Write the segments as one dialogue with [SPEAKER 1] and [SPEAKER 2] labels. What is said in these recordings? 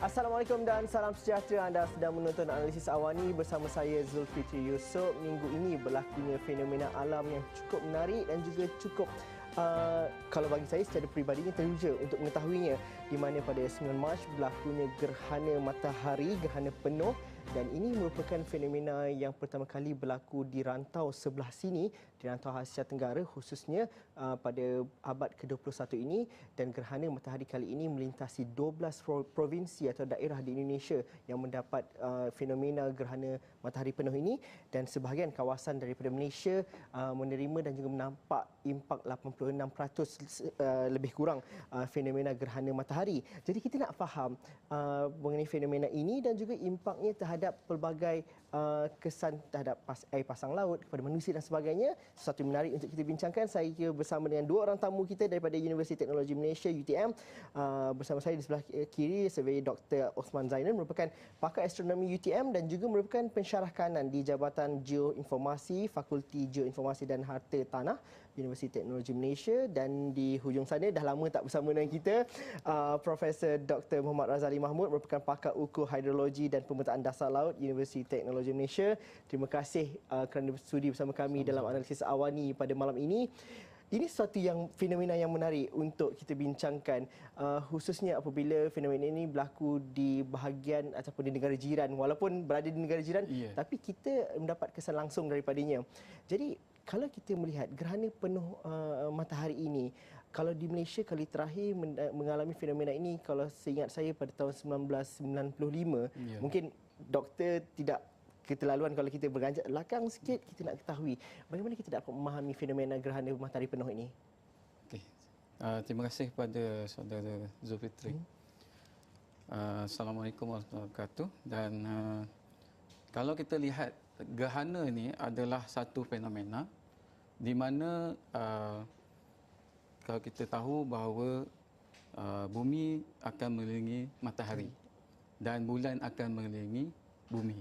[SPEAKER 1] Assalamualaikum dan salam sejahtera. Anda sedang menonton Analisis Awani bersama saya Zulfitri Yusof. Minggu ini berlakunya fenomena alam yang cukup menarik dan juga cukup kalau bagi saya secara peribadinya teruja untuk mengetahuinya, di mana pada 9 Mac berlakunya gerhana matahari, gerhana penuh, dan ini merupakan fenomena yang pertama kali berlaku di rantau sebelah sini, di rantau Asia Tenggara khususnya pada abad ke-21 ini, dan gerhana matahari kali ini melintasi 12 provinsi atau daerah di Indonesia yang mendapat fenomena gerhana matahari penuh ini, dan sebahagian kawasan daripada Malaysia menerima dan juga menampak impak 86% lebih kurang fenomena gerhana matahari. Jadi kita nak faham mengenai fenomena ini dan juga impaknya terhadap pelbagai kesan terhadap air pasang laut kepada manusia dan sebagainya. Sesuatu yang menarik untuk kita bincangkan. Saya bersama dengan dua orang tamu kita daripada Universiti Teknologi Malaysia UTM. Bersama saya di sebelah kiri Surveyor Dr. Osman Zainal, merupakan pakar astronomi UTM dan juga merupakan pensyarah kanan di Jabatan Geoinformasi, Fakulti Geoinformasi dan Harta Tanah Universiti Teknologi Malaysia. Dan di hujung sana dah lama tak bersama dengan kita Profesor Dr. Muhammad Razali Mahmud, merupakan pakar ukur hidrologi dan pemetaan dasar laut Universiti Teknologi Malaysia. Terima kasih kerana bersudi bersama kami dalam Analisis Awani pada malam ini. Ini suatu fenomena yang menarik untuk kita bincangkan, khususnya apabila fenomena ini berlaku di bahagian ataupun di negara jiran. Walaupun berada di negara jiran, tapi kita mendapat kesan langsung daripadanya. Jadi kalau kita melihat gerhana penuh matahari ini, kalau di Malaysia kali terakhir mengalami fenomena ini, kalau seingat saya pada tahun 1995, mungkin doktor tidak ketelaluan kalau kita beranjak belakang sikit, kita nak ketahui bagaimana kita dapat memahami fenomena gerhana matahari penuh ini.
[SPEAKER 2] Okey. Terima kasih kepada saudara Zulfitri. Assalamualaikum warahmatullahi wabarakatuh. Dan kalau kita lihat, gerhana ini adalah satu fenomena di mana kalau kita tahu bahawa bumi akan mengelilingi matahari dan bulan akan mengelilingi bumi.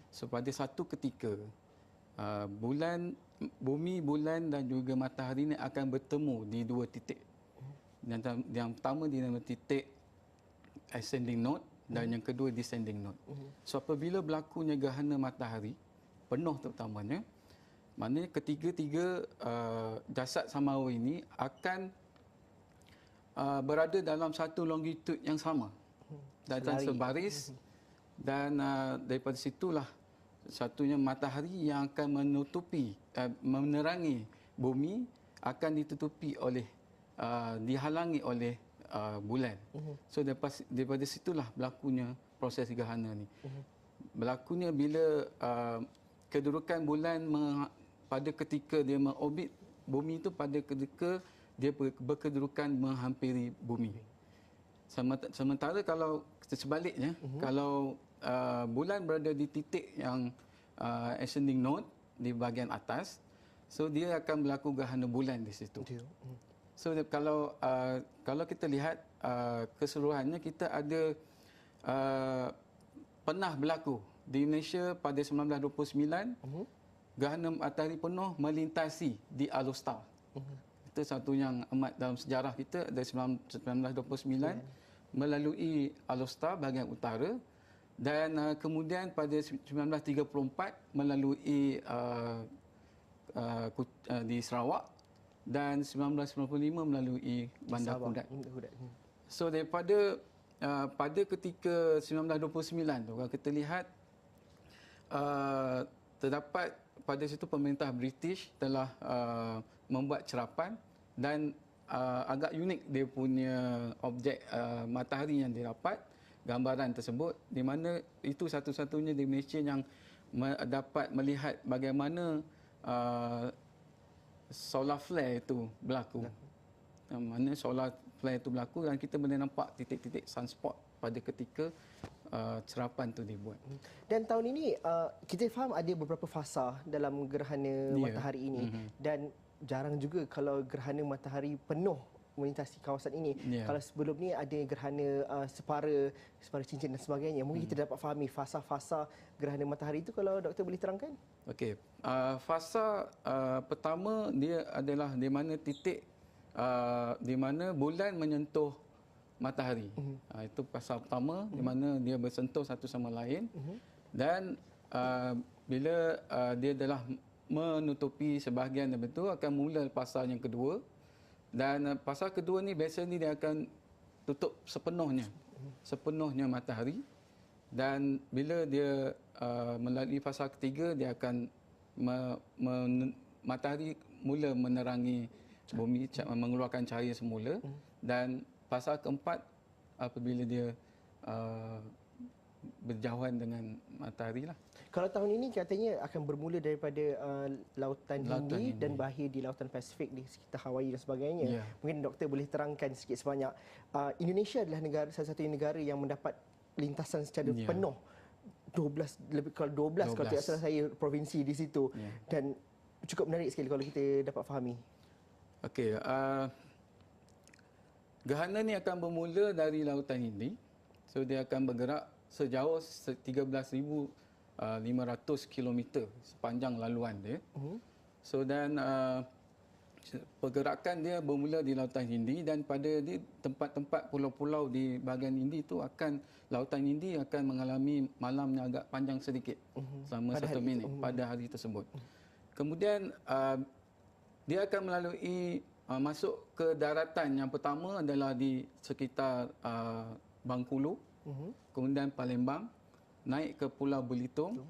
[SPEAKER 2] So pada satu ketika bumi, bulan dan juga matahari ini akan bertemu di dua titik. Yang pertama dinamakan titik ascending node dan yang kedua descending node. So apabila berlakunya gerhana matahari penuh terutamanya, maknanya ketiga-tiga jasad samawi ini akan berada dalam satu longitude yang sama dan sebaris, dan daripada situlah satunya matahari yang akan menerangi bumi akan ditutupi oleh dihalangi oleh bulan. So daripada situlah berlakunya proses gerhana ni. Berlakunya bila kedudukan bulan pada ketika dia mengorbit bumi itu, pada ketika dia berkedudukan menghampiri bumi. Sementara kalau sebaliknya, kalau bulan berada di titik yang ascending node di bahagian atas, so dia akan berlaku gerhana bulan di situ. So kalau kita lihat keseluruhannya, kita ada pernah berlaku di Malaysia pada 1929, gerhana matahari penuh melintasi di Alostar. Itu satu yang amat dalam sejarah kita, dari 1929 melalui Alostar bahagian utara, dan kemudian pada 1934 melalui di Sarawak, dan 1995 melalui Bandar Kudat. So daripada pada ketika 1929 tu, kalau kita lihat terdapat pada situ pemerintah British telah membuat cerapan, dan agak unik dia punya objek matahari yang didapat, gambaran tersebut, di mana itu satu-satunya di Malaysia yang dapat melihat bagaimana solar flare itu berlaku. Mana solar flare itu berlaku, dan kita boleh nampak titik-titik sunspot pada ketika cerapan itu dibuat.
[SPEAKER 1] Dan tahun ini kita faham ada beberapa fasa dalam gerhana matahari ini, dan jarang juga kalau gerhana matahari penuh melintasi kawasan ini. Kalau sebelum ni ada gerhana separa cincin dan sebagainya, mungkin kita dapat fahami fasa-fasa gerhana matahari itu, kalau doktor boleh terangkan.
[SPEAKER 2] Okey, fasa pertama dia adalah di mana titik di mana bulan menyentuh matahari. Itu fasa pertama di mana dia bersentuh satu sama lain. Dan bila dia telah menutupi sebahagian daripada itu, akan mula fasa yang kedua. Dan fasa kedua ni biasanya dia akan tutup sepenuhnya matahari. Dan bila dia melalui fasa ketiga, dia akan matahari mula menerangi bumi, mengeluarkan cahaya semula. Dan fasa keempat apabila dia berjauhan dengan matahari lah.
[SPEAKER 1] Kalau tahun ini katanya akan bermula daripada Lautan Hindi dan berakhir di Lautan Pasifik di sekitar Hawaii dan sebagainya. Mungkin doktor boleh terangkan sikit sebanyak. Indonesia adalah salah satu negara yang mendapat lintasan secara penuh. 12 kalau tidak salah saya provinsi di situ. Dan cukup menarik sekali kalau kita dapat fahami.
[SPEAKER 2] Okey, gerhana ni akan bermula dari Lautan Hindi. So dia akan bergerak sejauh 13,500 km sepanjang laluan dia. So dan pergerakan dia bermula di Lautan Hindi, dan pada di tempat-tempat pulau-pulau di bahagian Hindi itu Lautan Hindi akan mengalami malam yang agak panjang sedikit selama 1 minit pada hari tersebut. Kemudian dia akan melalui masuk ke daratan. Yang pertama adalah di sekitar Bengkulu, kemudian Palembang, naik ke Pulau Belitung,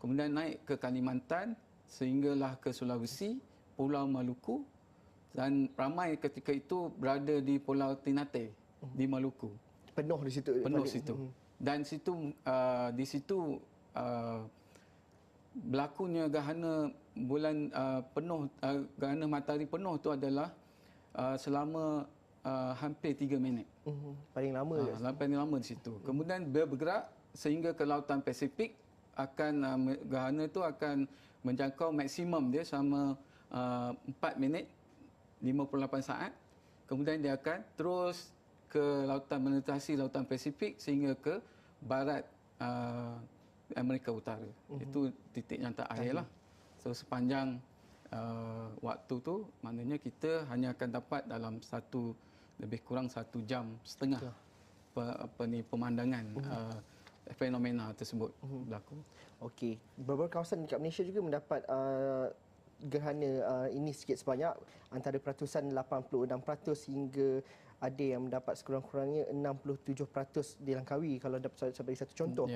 [SPEAKER 2] kemudian naik ke Kalimantan sehinggalah ke Sulawesi, Pulau Maluku, dan ramai ketika itu berada di Pulau Ternate di Maluku.
[SPEAKER 1] Penuh di situ.
[SPEAKER 2] Dan di situ berlakunya gerhana bulan penuh, gerhana matahari penuh itu adalah selama hampir 3 minit.
[SPEAKER 1] Paling lama.
[SPEAKER 2] Paling lama di situ. Kemudian bergerak sehingga ke Lautan Pasifik, gerhana itu akan menjangkau maksimum dia selama 4 minit 58 saat. Kemudian dia akan terus ke melintasi Lautan Pasifik sehingga ke barat Amerika Utara. Itu titik yang terakhir lah. So sepanjang waktu tu maknanya kita hanya akan dapat dalam lebih kurang 1 jam setengah pemandangan fenomena tersebut berlaku.
[SPEAKER 1] Okey, beberapa kawasan dekat Malaysia juga mendapat gerhana ini sikit sebanyak, antara peratusan 86% hingga ada yang mendapat sekurang-kurangnya 67% dilangkaui, kalau dapat sebagai satu contoh.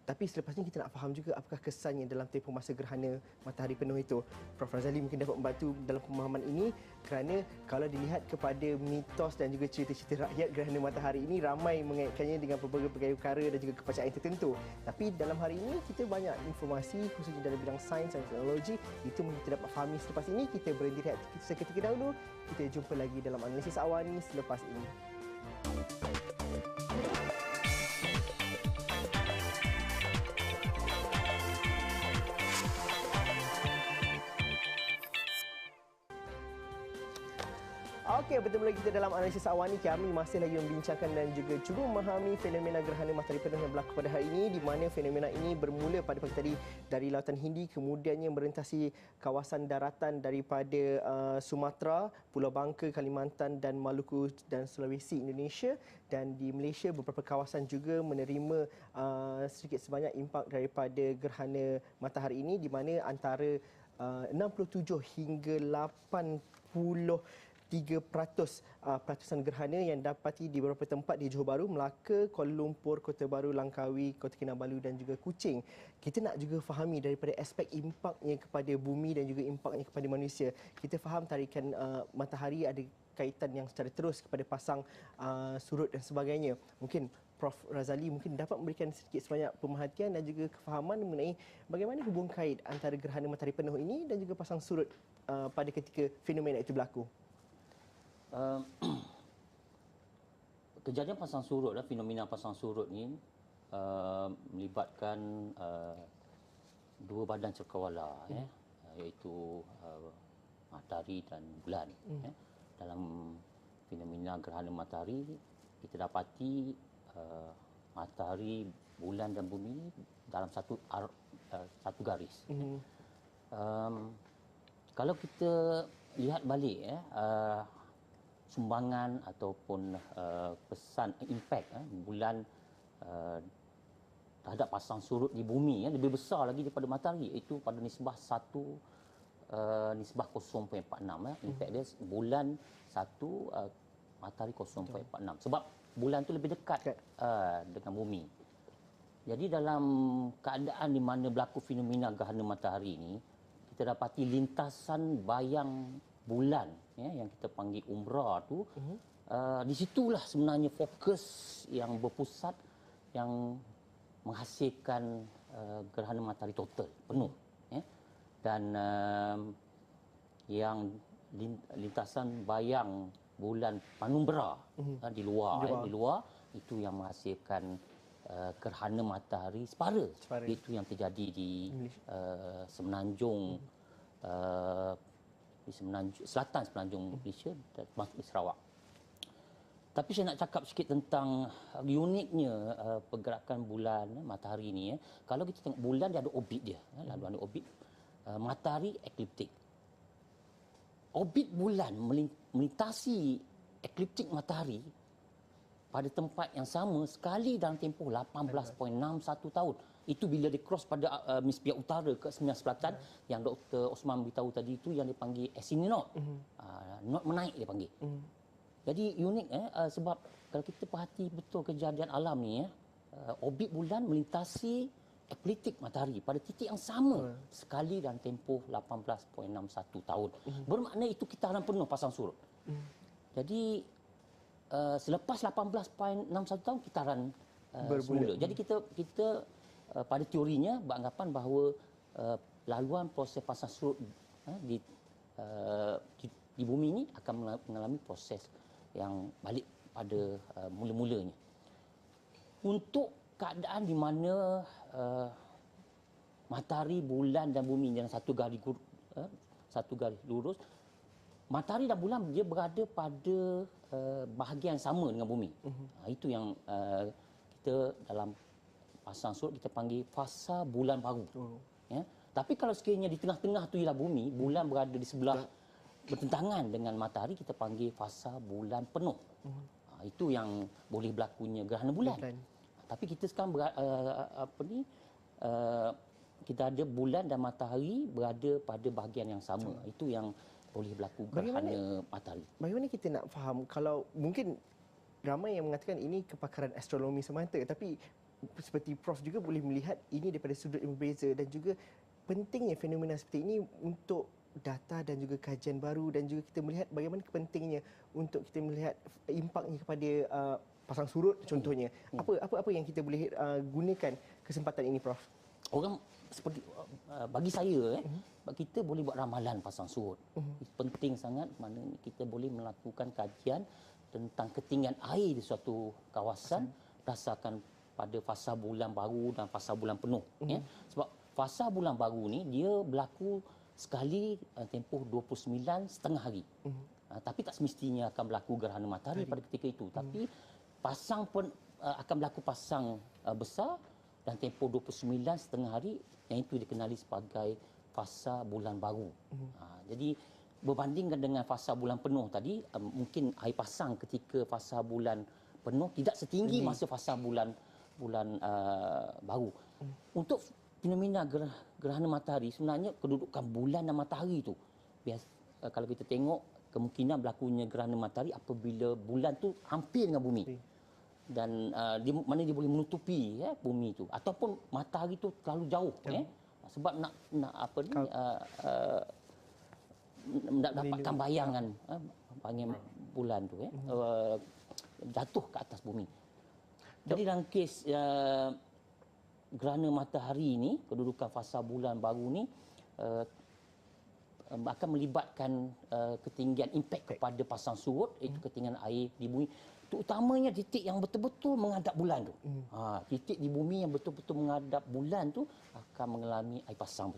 [SPEAKER 1] Tapi selepas ini kita nak faham juga apakah kesannya dalam tempoh masa gerhana matahari penuh itu. Prof. Razali mungkin dapat membantu dalam pemahaman ini, kerana kalau dilihat kepada mitos dan juga cerita-cerita rakyat, gerhana matahari ini ramai mengaitkannya dengan pelbagai perkara dan juga kepercayaan tertentu. Tapi dalam hari ini kita banyak informasi khususnya dalam bidang sains dan teknologi, itu mungkin kita dapat fahami selepas ini. Kita berhenti rehat seketika dahulu. Kita jumpa lagi dalam analisis awani selepas ini. Okey, bertemu lagi kita dalam analisis awani. Kami masih lagi membincangkan dan juga cuba memahami fenomena gerhana matahari penuh yang berlaku pada hari ini, di mana fenomena ini bermula pada pagi tadi dari Lautan Hindi, kemudiannya merentasi kawasan daratan daripada Sumatera, Pulau Bangka, Kalimantan dan Maluku dan Sulawesi Indonesia, dan di Malaysia beberapa kawasan juga menerima sedikit sebanyak impak daripada gerhana matahari ini, di mana antara 67 hingga 83% gerhana yang dapati di beberapa tempat di Johor Bahru, Melaka, Kuala Lumpur, Kota Baru, Langkawi, Kota Kinabalu dan juga Kuching. Kita nak juga fahami daripada aspek impaknya kepada bumi dan juga impaknya kepada manusia. Kita faham tarikan matahari ada kaitan yang secara terus kepada pasang surut dan sebagainya. Mungkin Prof. Razali mungkin dapat memberikan sedikit sebanyak pemerhatian dan juga kefahaman mengenai bagaimana hubung kait antara gerhana matahari penuh ini dan juga pasang surut pada ketika fenomena itu berlaku.
[SPEAKER 3] Kejadian pasang surut, fenomena pasang surut ni melibatkan dua badan cakrawala, iaitu matahari dan bulan. Dalam fenomena gerhana matahari, kita dapati matahari, bulan dan bumi dalam satu garis. Kalau kita lihat balik, sumbangan ataupun pesan impact bulan terhadap pasang surut di bumi lebih besar lagi daripada matahari, itu pada nisbah 0.46 impact dia bulan 1 matahari 0.46, sebab bulan tu lebih dekat dengan bumi. Jadi dalam keadaan di mana berlaku fenomena gerhana matahari ini, kita dapati lintasan bayang bulan yang kita panggil umbra tu, di situlah sebenarnya fokus yang berpusat yang menghasilkan gerhana matahari total penuh. Dan yang lintasan bayang bulan penumbra di luar itu yang menghasilkan gerhana matahari separa. Itu yang terjadi di semenanjung selatan semenanjung Malaysia dan termasuk di Sarawak. Tapi saya nak cakap sikit tentang uniknya pergerakan bulan matahari ini. Kalau kita tengok bulan, dia ada orbit dia, lalu ada orbit. Matahari ekliptik. Orbit bulan melintasi ekliptik matahari pada tempat yang sama sekali dalam tempoh 18.61 tahun. Itu bila dia cross pada hemisfera utara ke sebelah selatan, yang Dr. Osman beritahu tadi itu yang dipanggil azimuth. Not menaik dia panggil. Jadi unik sebab kalau kita perhati betul kejadian alam ni, orbit bulan melintasi ekliptik matahari pada titik yang sama sekali dalam tempoh 18.61 tahun. Bermakna itu kitaran penuh pasang surut. Jadi selepas 18.61 tahun kitaran semula. Jadi kita pada teorinya beranggapan bahawa laluan proses pasang surut di bumi ini akan mengalami proses yang balik pada mula-mulanya. Untuk keadaan di mana matahari, bulan dan bumi dalam satu garis lurus, matahari dan bulan dia berada pada bahagian sama dengan bumi. Itu yang kita dalam pasang surut kita panggil fasa bulan baru. Tapi kalau sekiranya di tengah-tengah tu ialah bumi, bulan berada di sebelah bertentangan dengan matahari, kita panggil fasa bulan penuh. Itu yang boleh berlakunya gerhana bulan. Tapi kita sekarang kita ada bulan dan matahari berada pada bahagian yang sama. Itu yang boleh berlaku gerhana matahari.
[SPEAKER 1] Bagaimana kita nak faham, kalau mungkin ramai yang mengatakan ini kepakaran astronomi semata, tapi seperti Prof juga boleh melihat ini daripada sudut yang berbeza, dan juga pentingnya fenomena seperti ini untuk data dan juga kajian baru, dan juga kita melihat bagaimana pentingnya untuk kita melihat impaknya kepada pasang surut contohnya. Apa yang kita boleh gunakan kesempatan ini, Prof?
[SPEAKER 3] Orang seperti bagi saya kita boleh buat ramalan pasang surut. Penting sangat, mana kita boleh melakukan kajian tentang ketinggian air di suatu kawasan berdasarkan pada fasa bulan baru dan fasa bulan penuh. Sebab fasa bulan baru ni dia berlaku sekali tempoh 29,5 hari. Tapi tak semestinya akan berlaku gerhana matahari pada ketika itu. Tapi akan berlaku pasang besar dan tempoh 29,5 hari, yang itu dikenali sebagai fasa bulan baru. Jadi berbandingkan dengan fasa bulan penuh tadi, mungkin air pasang ketika fasa bulan penuh tidak setinggi masa fasa bulan baru. Untuk fenomena gerhana matahari, sebenarnya kedudukan bulan dan matahari itu kalau kita tengok, kemungkinan berlakunya gerhana matahari apabila bulan tu hampir dengan bumi. Dan mana dia boleh menutupi bumi itu, ataupun matahari itu terlalu jauh. Sebab nak dapatkan bayangan bulan tu jatuh ke atas bumi. Jadi dalam kes gerhana matahari ini, kedudukan fasa bulan baru ni akan melibatkan ketinggian impact kepada pasang surut, iaitu ketinggian air di bumi, terutamanya titik yang betul-betul menghadap bulan tu. Titik di bumi yang betul-betul menghadap bulan tu akan mengalami air pasang.